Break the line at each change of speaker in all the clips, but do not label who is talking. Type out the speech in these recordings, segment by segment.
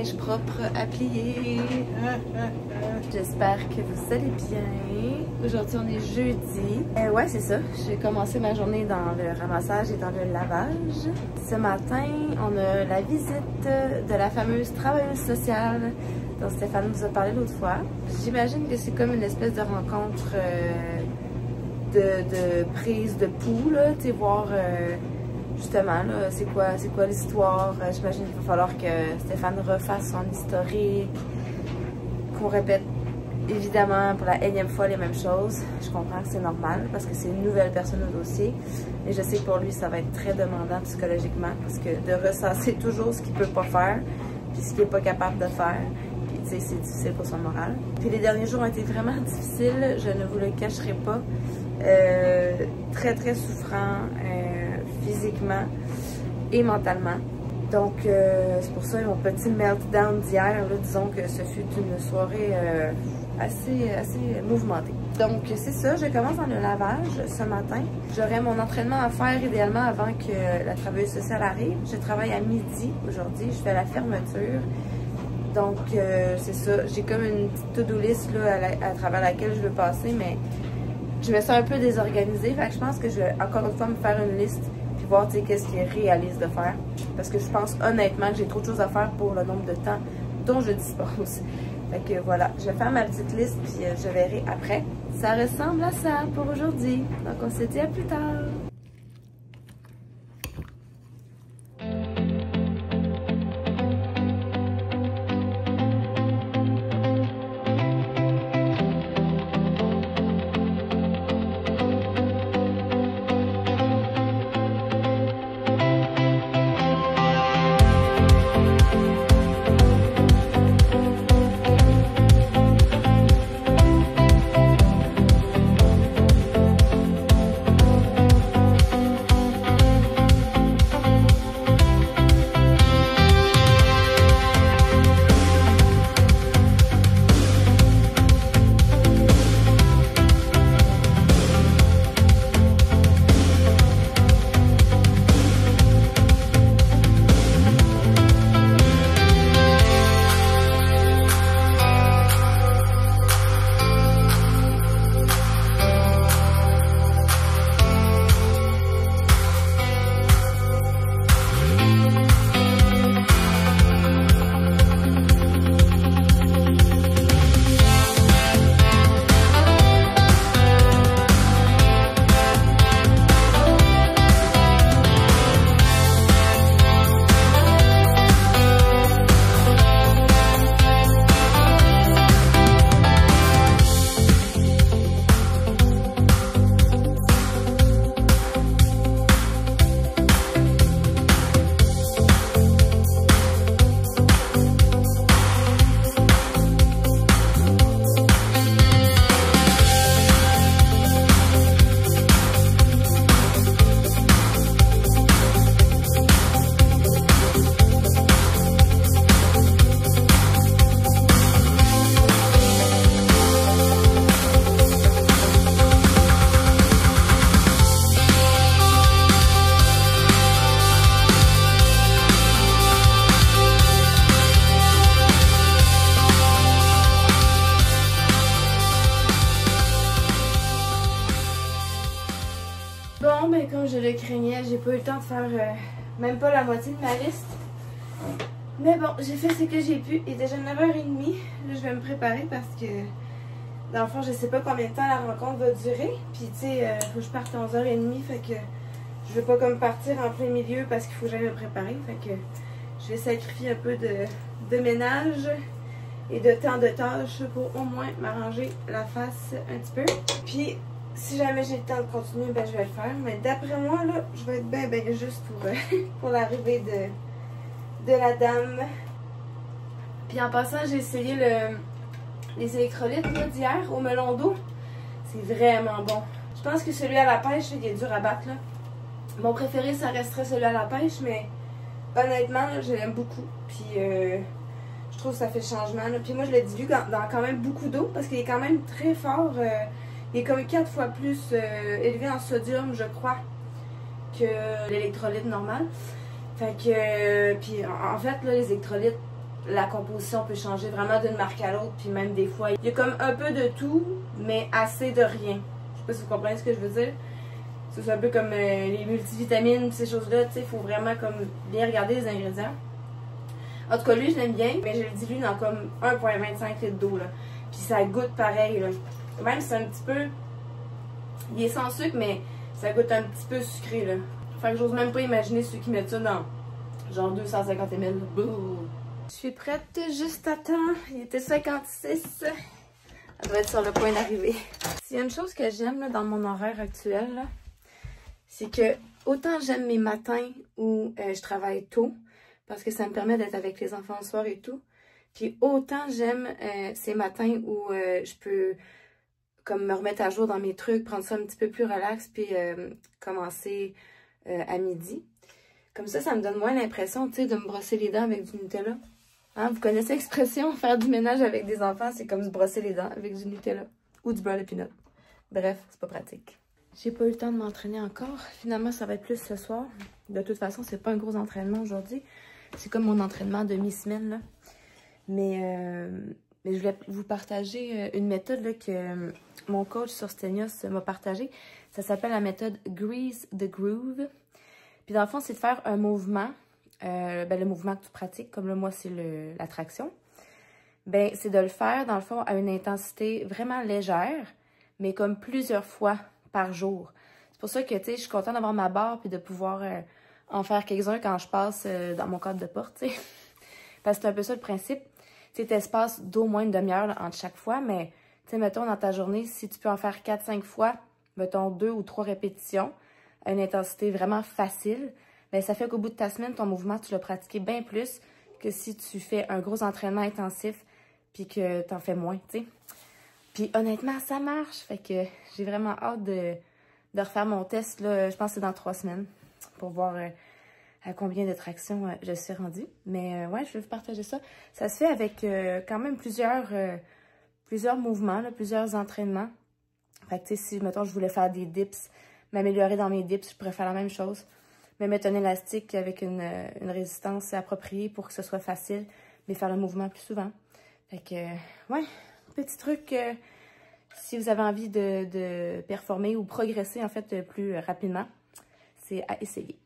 linge propre à plier. J'espère que vous allez bien. Aujourd'hui, on est jeudi. Ouais, c'est ça. J'ai commencé ma journée dans le ramassage et dans le lavage. Ce matin, on a la visite de la fameuse travailleuse sociale dont Stéphane nous a parlé l'autre fois. J'imagine que c'est comme une espèce de rencontre de prise de pouls, là, tu sais, voir justement, là, c'est quoi l'histoire. J'imagine qu'il va falloir que Stéphane refasse son historique, qu'on répète évidemment pour la énième fois les mêmes choses. Je comprends que c'est normal parce que c'est une nouvelle personne au dossier. Et je sais que pour lui, ça va être très demandant psychologiquement parce que de ressasser toujours ce qu'il peut pas faire puis ce qu'il est pas capable de faire. Puis tu sais, c'est difficile pour son moral. Puis les derniers jours ont été vraiment difficiles, je ne vous le cacherai pas. Très très souffrant physiquement et mentalement. Donc c'est pour ça mon petit meltdown d'hier, disons que ce fut une soirée assez mouvementée. Donc c'est ça, je commence dans le lavage ce matin. J'aurai mon entraînement à faire idéalement avant que la travailleuse sociale arrive. Je travaille à midi aujourd'hui, je fais la fermeture. Donc c'est ça, j'ai comme une petite to-do list là, à travers laquelle je veux passer, mais je me sens un peu désorganisée, fait que je pense que je vais encore une fois me faire une liste puis voir qu'est-ce qui est réaliste de faire. Parce que je pense honnêtement que j'ai trop de choses à faire pour le nombre de temps dont je dispose. Fait que voilà, je vais faire ma petite liste puis je verrai après. Ça ressemble à ça pour aujourd'hui. Donc on se dit à plus tard. Bon, ben comme je le craignais, j'ai pas eu le temps de faire même pas la moitié de ma liste. Mais bon, j'ai fait ce que j'ai pu. Il est déjà 9h30. Là, je vais me préparer parce que, dans le fond, je sais pas combien de temps la rencontre va durer. Puis, tu sais, faut que je parte à 11h30. Fait que je veux pas comme partir en plein milieu parce qu'il faut que j'aille me préparer. Fait que je vais sacrifier un peu de ménage et de temps de tâches pour au moins m'arranger la face un petit peu. Puis, si jamais j'ai le temps de continuer, ben je vais le faire. Mais d'après moi, là, je vais être bien juste pour l'arrivée de la dame. Puis en passant, j'ai essayé les électrolytes d'hier au melon d'eau. C'est vraiment bon. Je pense que celui à la pêche, il est dur à battre. Là. Mon préféré, ça resterait celui à la pêche, mais honnêtement, là, je l'aime beaucoup. Puis je trouve que ça fait changement. Là. Puis moi, je l'ai dilue dans quand même beaucoup d'eau parce qu'il est quand même très fort. Il est comme 4 fois plus élevé en sodium, je crois, que l'électrolyte normal. Fait que, puis en fait, là, les électrolytes, la composition peut changer vraiment d'une marque à l'autre, puis même des fois, il y a comme un peu de tout, mais assez de rien. Je sais pas si vous comprenez ce que je veux dire. C'est un peu comme les multivitamines, ces choses-là, tu sais, il faut vraiment comme bien regarder les ingrédients. En tout cas, lui, je l'aime bien, mais je le dilue dans comme 1,25 litres d'eau, là. Puis ça goûte pareil, là. Même si c'est un petit peu... Il est sans sucre, mais ça goûte un petit peu sucré, là. Fait que j'ose même pas imaginer ceux qui mettent ça dans genre 250 ml. Bouh! Je suis prête juste à temps. Il était 56. Ça doit être sur le point d'arriver. S'il y a une chose que j'aime dans mon horaire actuel, c'est que autant j'aime mes matins où je travaille tôt, parce que ça me permet d'être avec les enfants le soir et tout. Puis autant j'aime ces matins où je peux comme me remettre à jour dans mes trucs, prendre ça un petit peu plus relax, puis commencer à midi. Comme ça me donne moins l'impression, tu sais, de me brosser les dents avec du Nutella. Hein, vous connaissez l'expression, faire du ménage avec des enfants, c'est comme se brosser les dents avec du Nutella ou du beurre de pinot. Bref, c'est pas pratique. J'ai pas eu le temps de m'entraîner encore. Finalement, ça va être plus ce soir. De toute façon, c'est pas un gros entraînement aujourd'hui. C'est comme mon entraînement de mi-semaine, là. Mais je voulais vous partager une méthode là, que mon coach sur Stenios m'a partagée. Ça s'appelle la méthode Grease the Groove. Puis dans le fond, c'est de faire un mouvement. Le mouvement que tu pratiques, comme là, moi, c'est la traction. Ben, c'est de le faire, dans le fond, à une intensité vraiment légère, mais comme plusieurs fois par jour. C'est pour ça que, tu sais, je suis contente d'avoir ma barre puis de pouvoir en faire quelques-uns quand je passe dans mon cadre de porte, tu sais. Parce que c'est un peu ça le principe. Tu sais, t'espaces d'au moins une demi-heure entre chaque fois, mais, tu sais, mettons, dans ta journée, si tu peux en faire 4-5 fois, mettons 2 ou 3 répétitions, à une intensité vraiment facile, bien, ça fait qu'au bout de ta semaine, ton mouvement, tu l'as pratiqué bien plus que si tu fais un gros entraînement intensif puis que tu en fais moins, tu sais. Puis honnêtement, ça marche. Fait que j'ai vraiment hâte de refaire mon test, là, je pense que c'est dans 3 semaines, pour voir à combien de tractions je suis rendue. Mais ouais, je vais vous partager ça. Ça se fait avec quand même plusieurs mouvements, là, plusieurs entraînements. Fait que tu sais, si, mettons, je voulais faire des dips, m'améliorer dans mes dips, je pourrais faire la même chose. Me mettre un élastique avec une résistance appropriée pour que ce soit facile, mais faire le mouvement plus souvent. Fait que, ouais, petit truc, si vous avez envie de performer ou progresser, en fait, plus rapidement, c'est à essayer.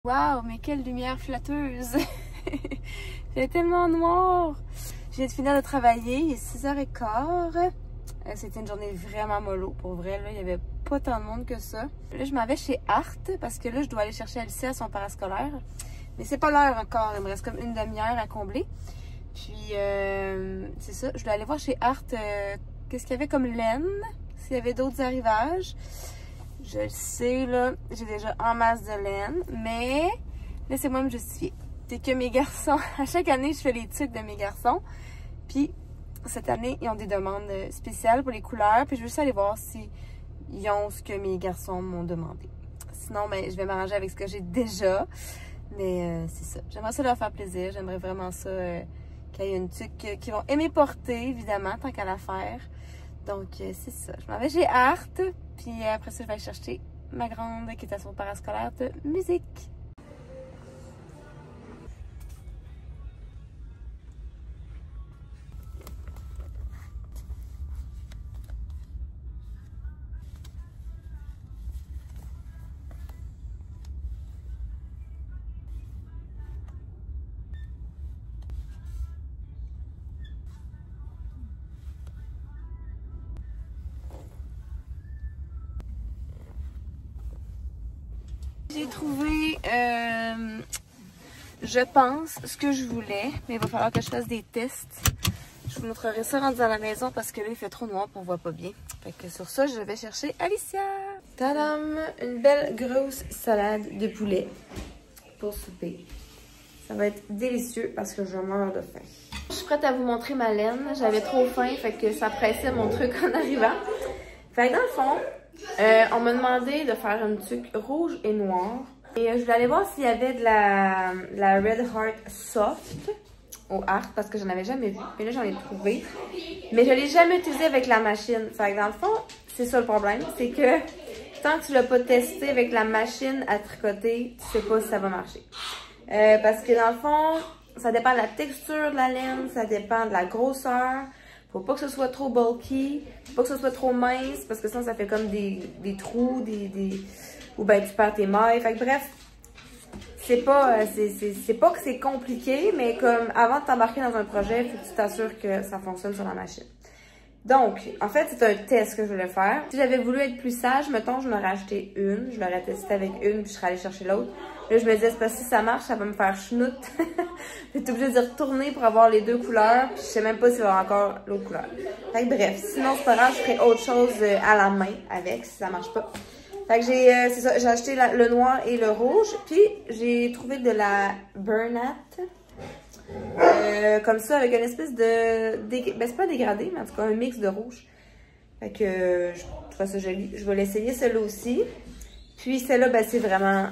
Waouh, mais quelle lumière flatteuse! Il est tellement noir! Je viens de finir de travailler, il est 6h15. C'était une journée vraiment mollo, pour vrai, là, il n'y avait pas tant de monde que ça. Là, je m'en vais chez Art, parce que là, je dois aller chercher Alicia à son parascolaire. Mais c'est pas l'heure encore, il me reste comme une demi-heure à combler. Puis, c'est ça, je dois aller voir chez Art qu'est-ce qu'il y avait comme laine, s'il y avait d'autres arrivages. Je le sais, là, j'ai déjà en masse de laine, mais laissez-moi me justifier. C'est que mes garçons, à chaque année, je fais les tucs de mes garçons. Puis, cette année, ils ont des demandes spéciales pour les couleurs. Puis, je veux juste aller voir s'ils ont ce que mes garçons m'ont demandé. Sinon, ben, je vais m'arranger avec ce que j'ai déjà. Mais c'est ça. J'aimerais ça leur faire plaisir. J'aimerais vraiment ça qu'il y ait une tuque qu'ils vont aimer porter, évidemment, tant qu'à la faire. Donc, c'est ça. Je m'en vais chez Art. Puis après ça, je vais aller chercher ma grande qui est à son parascolaire de musique. J'ai trouvé, je pense, ce que je voulais, mais il va falloir que je fasse des tests. Je vous montrerai ça rendu à la maison parce que là, il fait trop noir pour on voit pas bien. Fait que sur ça, je vais chercher Alicia. Tadam! Une belle grosse salade de poulet pour souper. Ça va être délicieux parce que je meurs de faim. Je suis prête à vous montrer ma laine. J'avais trop faim, fait que ça pressait mon truc en arrivant. Fait que dans le fond, on m'a demandé de faire une tuque rouge et noire. Et je voulais aller voir s'il y avait de la Red Heart Soft au Art parce que j'en avais jamais vu. Mais là, j'en ai trouvé. Mais je l'ai jamais utilisé avec la machine. Fait que dans le fond, c'est ça le problème. C'est que tant que tu l'as pas testé avec la machine à tricoter, tu sais pas si ça va marcher. Parce que dans le fond, ça dépend de la texture de la laine, ça dépend de la grosseur. Faut pas que ce soit trop bulky, faut pas que ce soit trop mince, parce que sinon ça fait comme des trous, ou ben tu perds tes mailles. Fait que bref, c'est pas que c'est compliqué, mais comme avant de t'embarquer dans un projet, faut que tu t'assures que ça fonctionne sur la machine. Donc, en fait, c'est un test que je voulais faire. Si j'avais voulu être plus sage, mettons, je m'aurais acheté une, je l'aurais testé avec une, puis je serais allée chercher l'autre. Là, je me disais, c'est parce que si ça marche, ça va me faire chenoute. J'étais obligée de retourner pour avoir les deux couleurs, puis je sais même pas s'il va y avoir encore l'autre couleur. Fait que bref, sinon, c'est pas grave, je ferai autre chose à la main avec, si ça marche pas. Fait que c'est ça, j'ai acheté le noir et le rouge, puis j'ai trouvé de la Bernat. Comme ça, avec une espèce de... Ben, c'est pas dégradé, mais en tout cas, un mix de rouge. Fait que je trouve ça joli. Je vais l'essayer, celle-là aussi. Puis celle-là, ben, c'est vraiment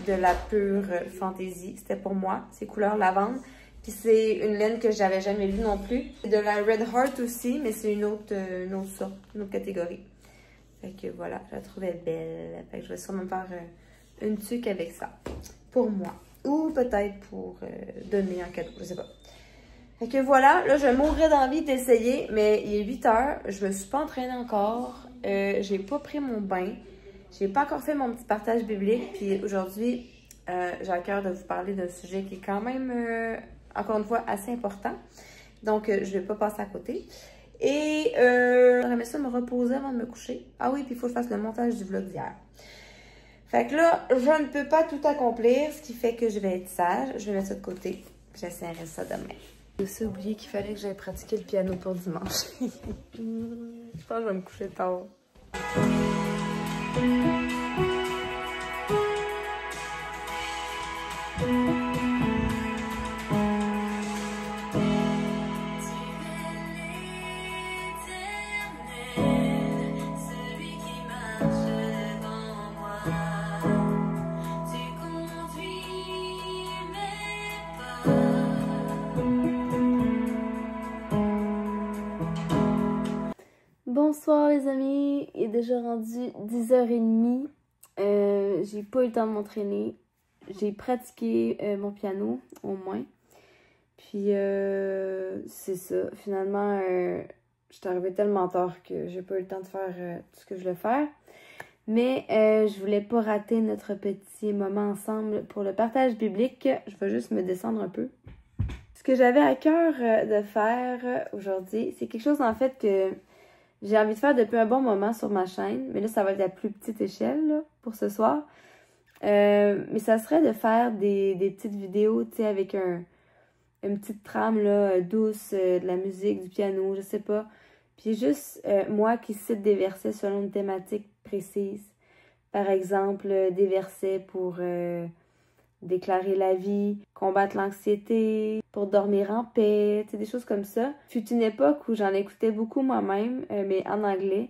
de la pure fantaisie. C'était pour moi. C'est couleur lavande. Puis c'est une laine que j'avais jamais vue non plus. De la Red Heart aussi, mais c'est une autre sorte, une autre catégorie. Fait que voilà, je la trouvais belle. Fait que je vais sûrement faire une tuque avec ça. Pour moi. Ou peut-être pour donner en cadeau, je sais pas. Fait que voilà, là je mourrais d'envie d'essayer, mais il est 8 h, je me suis pas entraînée encore, j'ai pas pris mon bain, j'ai pas encore fait mon petit partage biblique, puis aujourd'hui, j'ai à cœur de vous parler d'un sujet qui est quand même, encore une fois, assez important. Donc je vais pas passer à côté. Et j'aurais aimé ça me reposer avant de me coucher. Ah oui, puis il faut que je fasse le montage du vlog d'hier. Fait que là, je ne peux pas tout accomplir, ce qui fait que je vais être sage. Je vais mettre ça de côté. J'essaierai ça demain. J'ai aussi oublié qu'il fallait que j'aille pratiquer le piano pour dimanche. Je pense que je vais me coucher tard. Bonsoir les amis, il est déjà rendu 10h30, j'ai pas eu le temps de m'entraîner, j'ai pratiqué mon piano au moins, puis c'est ça, finalement je suis arrivée tellement tard que j'ai pas eu le temps de faire tout ce que je voulais faire, mais je voulais pas rater notre petit moment ensemble pour le partage biblique, je vais juste me descendre un peu. Ce que j'avais à cœur de faire aujourd'hui, c'est quelque chose en fait que j'ai envie de faire depuis un bon moment sur ma chaîne, mais là, ça va être à plus petite échelle là, pour ce soir. Mais ça serait de faire des petites vidéos, tu sais, avec une petite trame là, douce, de la musique, du piano, je sais pas. Puis juste moi qui cite des versets selon une thématique précise. Par exemple, des versets pour déclarer la vie, combattre l'anxiété, pour dormir en paix, tu sais, des choses comme ça. Fut une époque où j'en écoutais beaucoup moi-même, mais en anglais.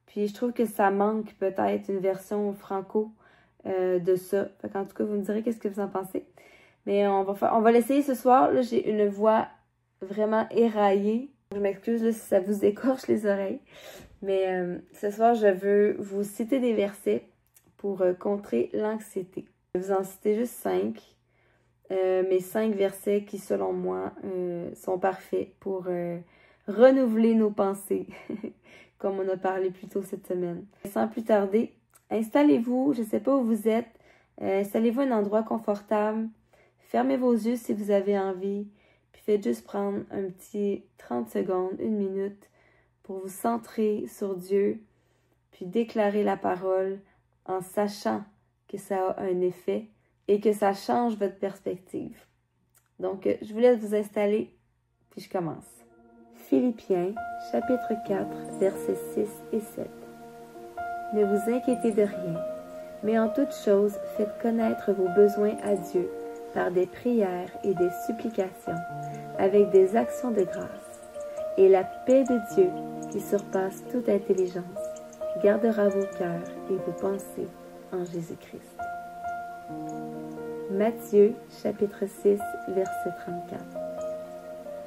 Puis je trouve que ça manque peut-être une version franco de ça. Fait qu'en tout cas, vous me direz qu'est-ce que vous en pensez. Mais on va l'essayer ce soir. Là, j'ai une voix vraiment éraillée. Je m'excuse là, si ça vous écorche les oreilles. Mais ce soir, je veux vous citer des versets pour contrer l'anxiété. Je vais vous en citer juste 5. Mes 5 versets qui, selon moi, sont parfaits pour renouveler nos pensées, comme on a parlé plus tôt cette semaine. Sans plus tarder, installez-vous, je ne sais pas où vous êtes, installez-vous à un endroit confortable, fermez vos yeux si vous avez envie, puis faites juste prendre un petit 30 secondes, 1 minute, pour vous centrer sur Dieu, puis déclarer la parole en sachant que ça a un effet et que ça change votre perspective. Donc, je vous laisse vous installer, puis je commence. Philippiens, chapitre 4, versets 6 et 7.
Ne vous inquiétez de rien, mais en toute chose, faites connaître vos besoins à Dieu par des prières et des supplications, avec des actions de grâce. Et la paix de Dieu, qui surpasse toute intelligence, gardera vos cœurs et vos pensées en Jésus-Christ. Matthieu, chapitre 6, verset 34.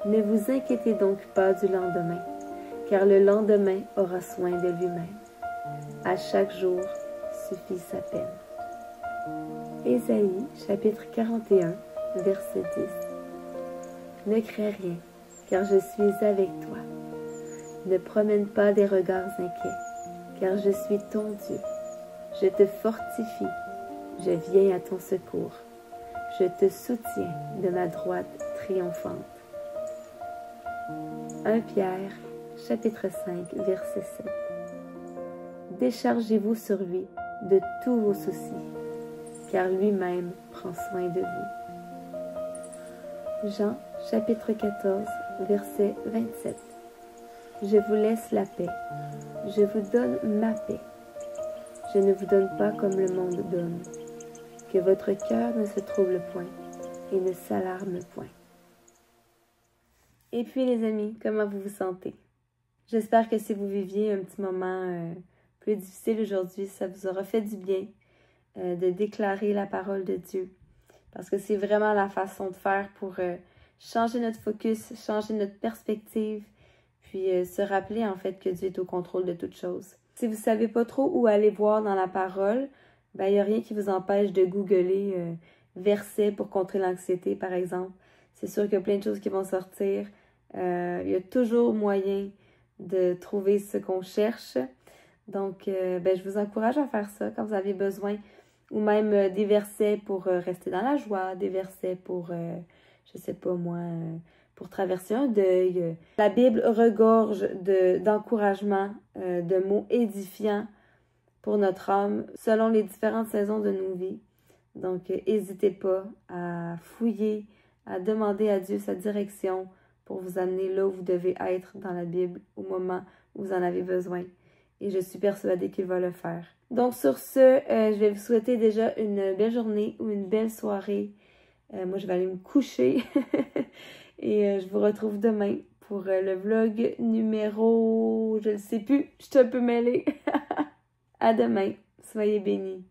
Ne vous inquiétez donc pas du lendemain, car le lendemain aura soin de lui-même. À chaque jour suffit sa peine. Ésaïe, chapitre 41, verset 10. Ne crains rien, car je suis avec toi. Ne promène pas des regards inquiets, car je suis ton Dieu. Je te fortifie, je viens à ton secours. Je te soutiens de ma droite triomphante. 1 Pierre, chapitre 5, verset 7. Déchargez-vous sur lui de tous vos soucis, car lui-même prend soin de vous. Jean, chapitre 14, verset 27. Je vous laisse la paix, je vous donne ma paix. Je ne vous donne pas comme le monde donne. Que votre cœur ne se trouble point et ne s'alarme point. Et puis les amis, comment vous vous sentez? J'espère que si vous viviez un petit moment plus difficile aujourd'hui, ça vous aura fait du bien de déclarer la parole de Dieu. Parce que c'est vraiment la façon de faire pour changer notre focus, changer notre perspective, puis se rappeler en fait que Dieu est au contrôle de toutes choses. Si vous ne savez pas trop où aller voir dans la parole, ben, il n'y a rien qui vous empêche de googler versets pour contrer l'anxiété, par exemple. C'est sûr qu'il y a plein de choses qui vont sortir. Il y a toujours moyen de trouver ce qu'on cherche. Donc, ben, je vous encourage à faire ça quand vous avez besoin. Ou même des versets pour rester dans la joie, des versets pour, je sais pas moi, pour traverser un deuil. La Bible regorge d'encouragements, de mots édifiants pour notre âme, selon les différentes saisons de nos vies. Donc, n'hésitez pas à fouiller, à demander à Dieu sa direction pour vous amener là où vous devez être dans la Bible au moment où vous en avez besoin. Et je suis persuadée qu'il va le faire. Donc, sur ce, je vais vous souhaiter déjà une belle journée ou une belle soirée. Moi, je vais aller me coucher. Et je vous retrouve demain pour le vlog numéro... je ne sais plus, je suis un peu mêlée. À demain. Soyez bénis.